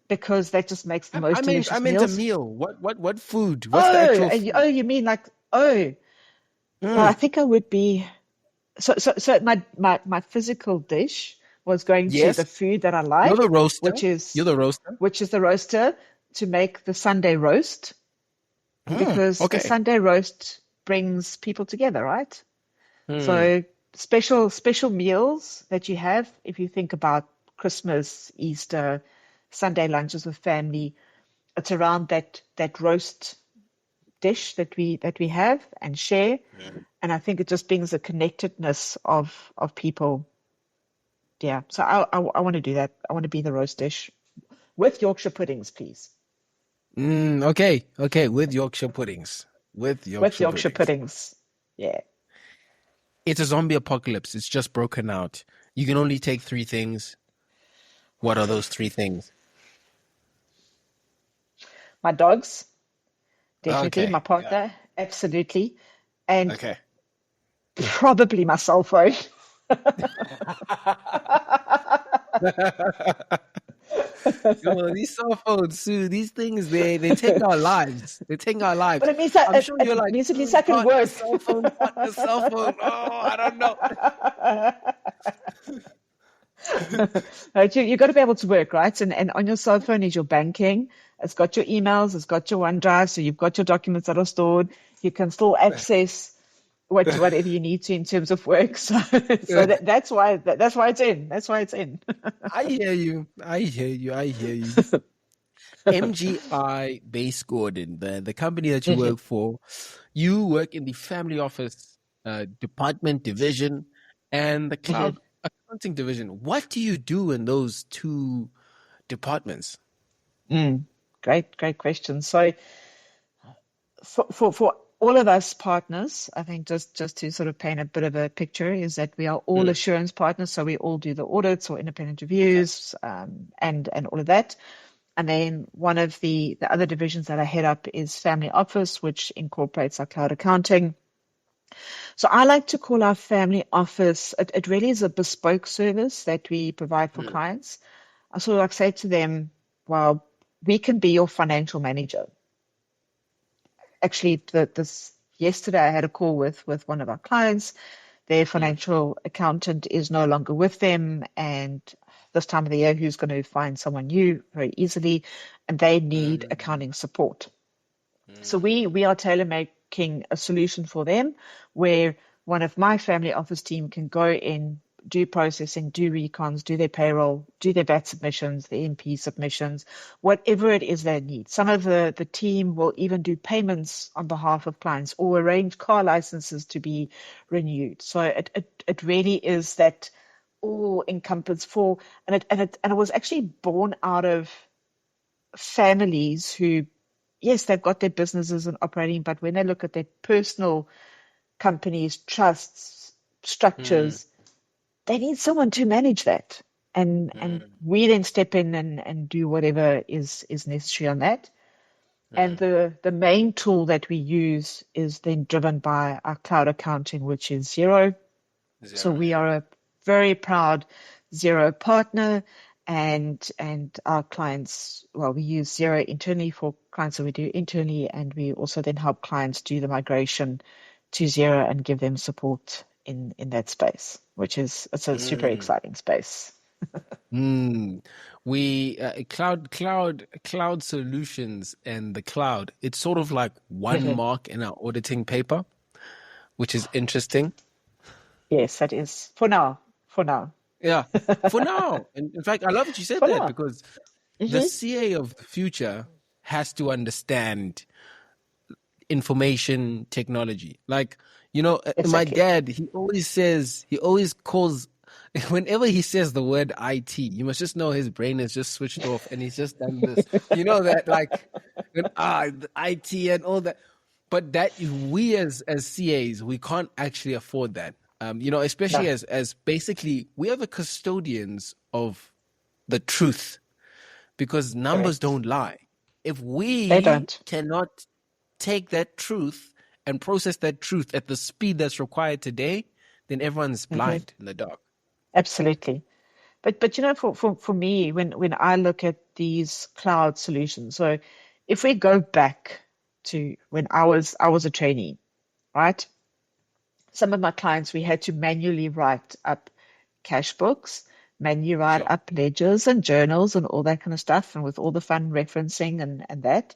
because that just makes the most delicious I meant a meals. meal. What food? What's the actual food? You mean like no, I think I would be so my physical dish was going to Yes. the food that I like, You're the roaster. which is You're the roaster. the roaster to make the Sunday roast, because Okay. a Sunday roast brings people together, right? Hmm. So special meals that you have. If you think about Christmas, Easter, Sunday lunches with family, it's around that roast dish that we have and share. And I think it just brings a connectedness of people. Yeah. So I want to do that. I want to be the roast dish with Yorkshire puddings, please. Okay. With Yorkshire puddings. With Yorkshire puddings. Yeah. It's a zombie apocalypse. It's just broken out. You can only take 3 things. What are those 3 things? My dogs, definitely. Okay. My partner, absolutely. And Okay. probably my cell phone. These cell phones, Sue, these things, they take our lives. They take our lives. But it means that I'm sure you're like, at least I can partner, work. cell phone, partner, cell phone. Oh, I don't know. Right, you got to be able to work, right? And on your cell phone is your banking. It's got your emails. It's got your OneDrive. So you've got your documents that are stored. You can still access whatever you need to in terms of work. So that's why it's in. That's why it's in. I hear you. MGI Bass Gordon, the company that you work for, you work in the family office department division and the cloud accounting division. What do you do in those 2 departments? Great question. So for all of us partners, I think just to sort of paint a bit of a picture is that we are all assurance partners. So we all do the audits or independent reviews and all of that. And then one of the other divisions that I head up is family office, which incorporates our cloud accounting. So I like to call our family office, it really is a bespoke service that we provide for clients. I sort of like say to them, well, we can be your financial manager. Actually, yesterday I had a call with one of our clients. Their financial accountant is no longer with them, and this time of the year, who's going to find someone new very easily, and they need accounting support. So we are tailor making a solution for them where one of my family office team can go in, do processing, do recons, do their payroll, do their VAT submissions, the MP submissions, whatever it is they need. Some of the team will even do payments on behalf of clients or arrange car licenses to be renewed. So it really is that all encompassed for, and it was actually born out of families who, yes, they've got their businesses and operating, but when they look at their personal companies, trusts, structures, they need someone to manage that. And we then step in and do whatever is necessary on that. And the main tool that we use is then driven by our cloud accounting, which is Xero. So we are a very proud Xero partner, and our clients, well, we use Xero internally for clients that we do internally, and we also then help clients do the migration to Xero and give them support in that space, which is, it's a super exciting space. We cloud solutions and the cloud, it's sort of like one mark in our auditing paper, which is interesting. Yes, that is for now. Yeah, for now. And in fact, I love that you said For that now. because the CA of the future has to understand information technology. Like, my Exactly. dad, he always calls, whenever he says the word IT, you must just know his brain is just switched off and he's just done this. You know that, like, the IT and all that. But that we as CAs, we can't actually afford that. Especially No. as basically we are the custodians of the truth, because numbers Correct. don't lie. If They we don't. cannot take that truth and process that truth at the speed that's required today, then everyone's blind in the dark. Absolutely. But for me, when I look at these cloud solutions, so if we go back to when I was a trainee, right? Some of my clients, we had to manually write up cash books, manually write Sure. up ledgers and journals and all that kind of stuff, and with all the fun referencing and that.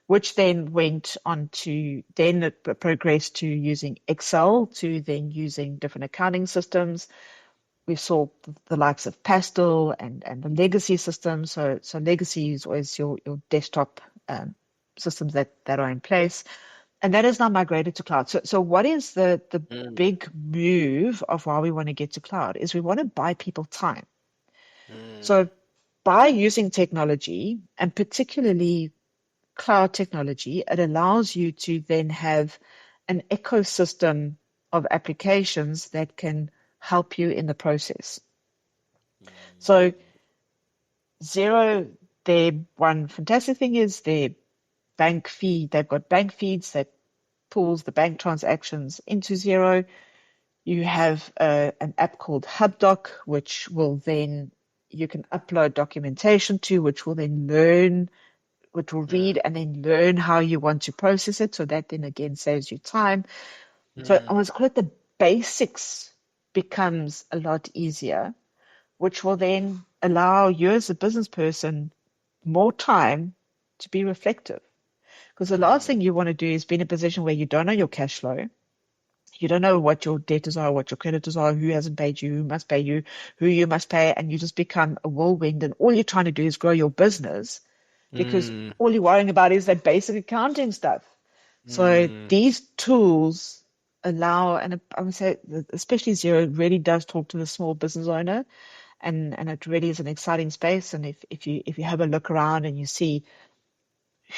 which then went on to then it progressed to using Excel, to then using different accounting systems. We saw the likes of Pastel and the legacy systems. So legacy is always your desktop systems that are in place. And that is now migrated to cloud. So what is the big move of why we want to get to cloud is we want to buy people time. So by using technology, and particularly cloud technology, it allows you to then have an ecosystem of applications that can help you in the process. So Xero, their one fantastic thing is their bank feed. They've got bank feeds that pulls the bank transactions into Xero. You have an app called HubDoc, which will then you can upload documentation to, which will then learn, which will read and then learn how you want to process it. So that then again saves you time. So I was call it the basics becomes a lot easier, which will then allow you as a business person more time to be reflective. Because the last thing you want to do is be in a position where you don't know your cash flow. You don't know what your debtors are, what your creditors are, who hasn't paid you, who must pay you, who you must pay, and you just become a whirlwind. And all you're trying to do is grow your business because all you're worrying about is that basic accounting stuff. So these tools allow, and I would say, especially Xero really does talk to the small business owner, and it really is an exciting space. And if you have a look around and you see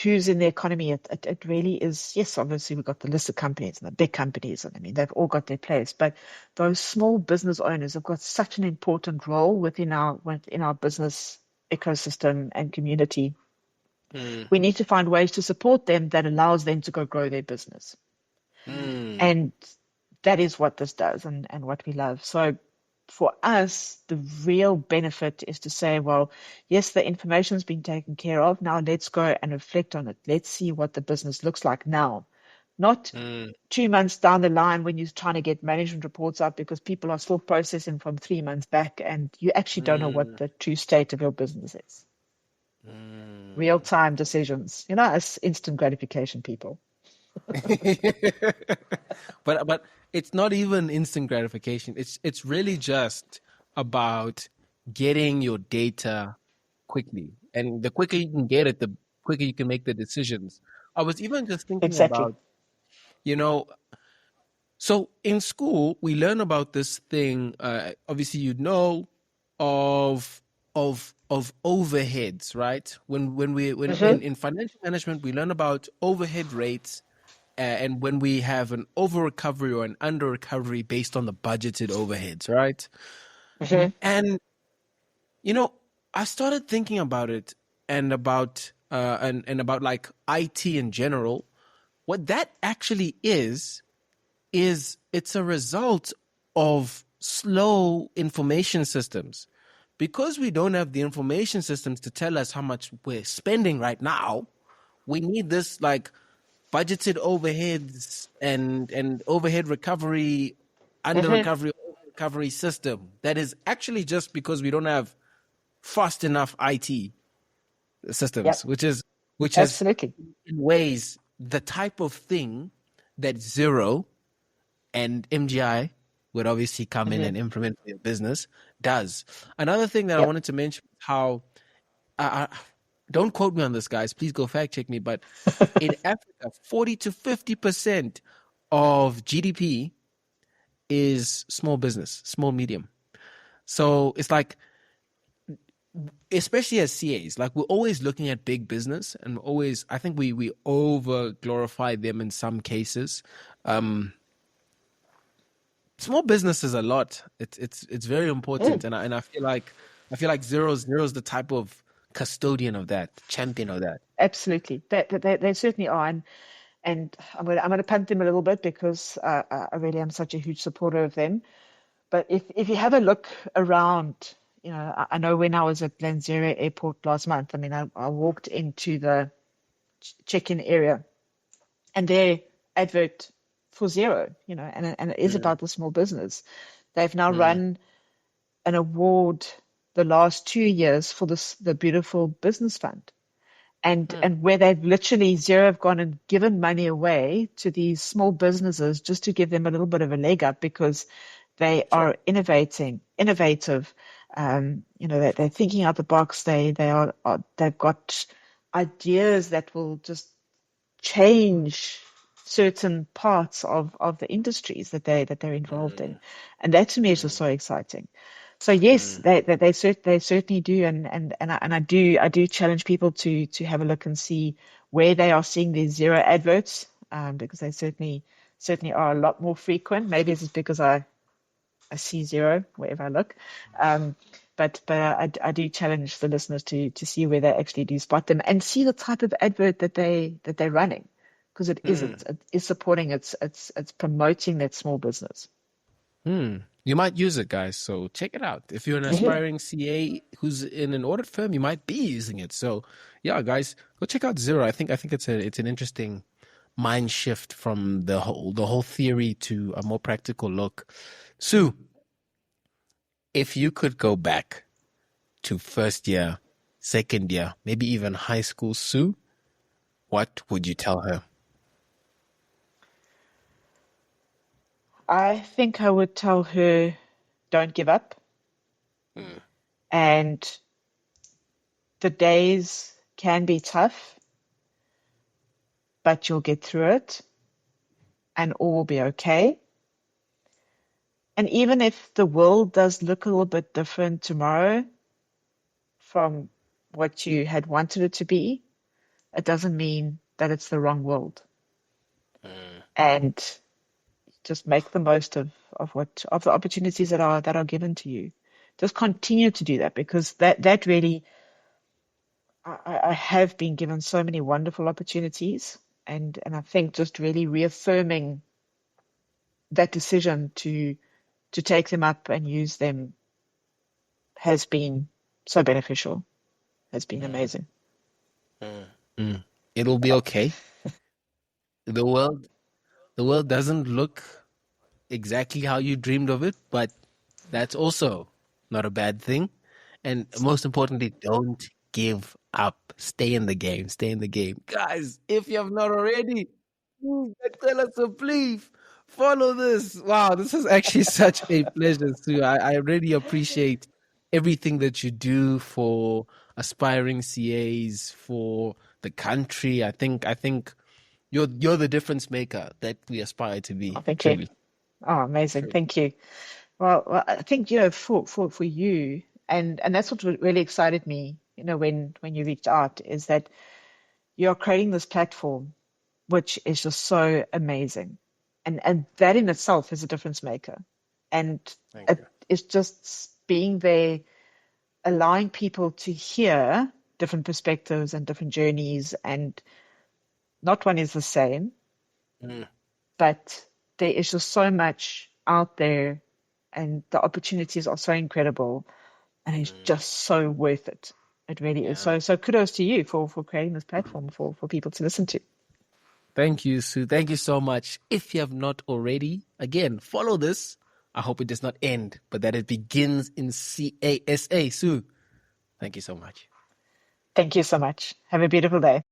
who's in the economy, it really is, yes, obviously we've got the listed companies and the big companies, and I mean, they've all got their place, but those small business owners have got such an important role within our business ecosystem and community. We need to find ways to support them that allows them to go grow their business. And that is what this does and what we love. So for us, the real benefit is to say, well, yes, the information's been taken care of. Now let's go and reflect on it. Let's see what the business looks like now. Not 2 months down the line when you're trying to get management reports up because people are still processing from 3 months back and you actually don't know what the true state of your business is. Real-time decisions, as instant gratification people. But it's not even instant gratification. It's really just about getting your data quickly. And the quicker you can get it, the quicker you can make the decisions. I was even just thinking about, so in school, we learn about this thing, obviously, of overheads, right? In financial management, we learn about overhead rates, and when we have an over recovery or an under recovery based on the budgeted overheads, right? And I started thinking about it and about like IT in general. What that actually is it's a result of slow information systems. Because we don't have the information systems to tell us how much we're spending right now, we need this like budgeted overheads and overhead recovery, under recovery system. That is actually just because we don't have fast enough IT systems, which is Absolutely. in ways the type of thing that Xero and MGI would obviously come in and implement for your business does. Another thing that I wanted to mention, how don't quote me on this, guys. Please go fact check me. But in Africa, 40 to 50% of GDP is small business, small medium. So it's like, especially as CAs, like we're always looking at big business, and I think we over glorify them in some cases. Small business is a lot. It's very important, and I feel like Xero's the type of custodian of that, champion of that. Absolutely, they certainly are, and I'm going to punt them a little bit because I really am such a huge supporter of them. But if you have a look around, I know when I was at Lanzera Airport last month, I mean, I walked into the check-in area, and their advert for Xero, and it is about the small business. They've now run an award the last 2 years for the Beautiful Business Fund. and where they've literally Zero have gone and given money away to these small businesses just to give them a little bit of a leg up because they are innovative. They're thinking out the box. They've got ideas that will just change certain parts of the industries that they're involved in, and that to me is just so exciting. So yes, they certainly do, and I do challenge people to have a look and see where they are seeing these Zero adverts, because they certainly are a lot more frequent. Maybe it's just because I see Zero wherever I look. But I do challenge the listeners to see where they actually do spot them and see the type of advert that they're running, because it is supporting, it's promoting that small business. You might use it, guys. So check it out. If you're an aspiring CA who's in an audit firm, you might be using it. So yeah, guys, go check out Zero. I think it's an interesting mind shift from the whole theory to a more practical look. Sue, if you could go back to first year, second year, maybe even high school Sue, what would you tell her? I think I would tell her, don't give up. And the days can be tough, but you'll get through it and all will be okay. And even if the world does look a little bit different tomorrow from what you had wanted it to be, it doesn't mean that it's the wrong world. And just make the most of the opportunities that are given to you. Just continue to do that, because that really, I have been given so many wonderful opportunities, and I think just really reaffirming that decision to take them up and use them has been so beneficial. Has been amazing. It'll be okay. The world doesn't look exactly how you dreamed of it, but that's also not a bad thing. And most importantly, don't give up. Stay in the game. Stay in the game. Guys, if you have not already, tell us so please follow this. Wow, this is actually such a pleasure, Sue. I really appreciate everything that you do for aspiring CAs, for the country. I think you're the difference maker that we aspire to be. Oh, thank Truly. you. Oh, amazing. Thank you. Well, I think, for you, and that's what really excited me, when you reached out, is that you're creating this platform, which is just so amazing. And that in itself is a difference maker. And it's just being there, allowing people to hear different perspectives and different journeys, and not one is the same, but there is just so much out there, and the opportunities are so incredible, and it's just so worth it. It really is. So kudos to you for creating this platform for people to listen to. Thank you, Sue. Thank you so much. If you have not already, again, follow this. I hope it does not end, but that it begins in CASA. Sue, thank you so much. Thank you so much. Have a beautiful day.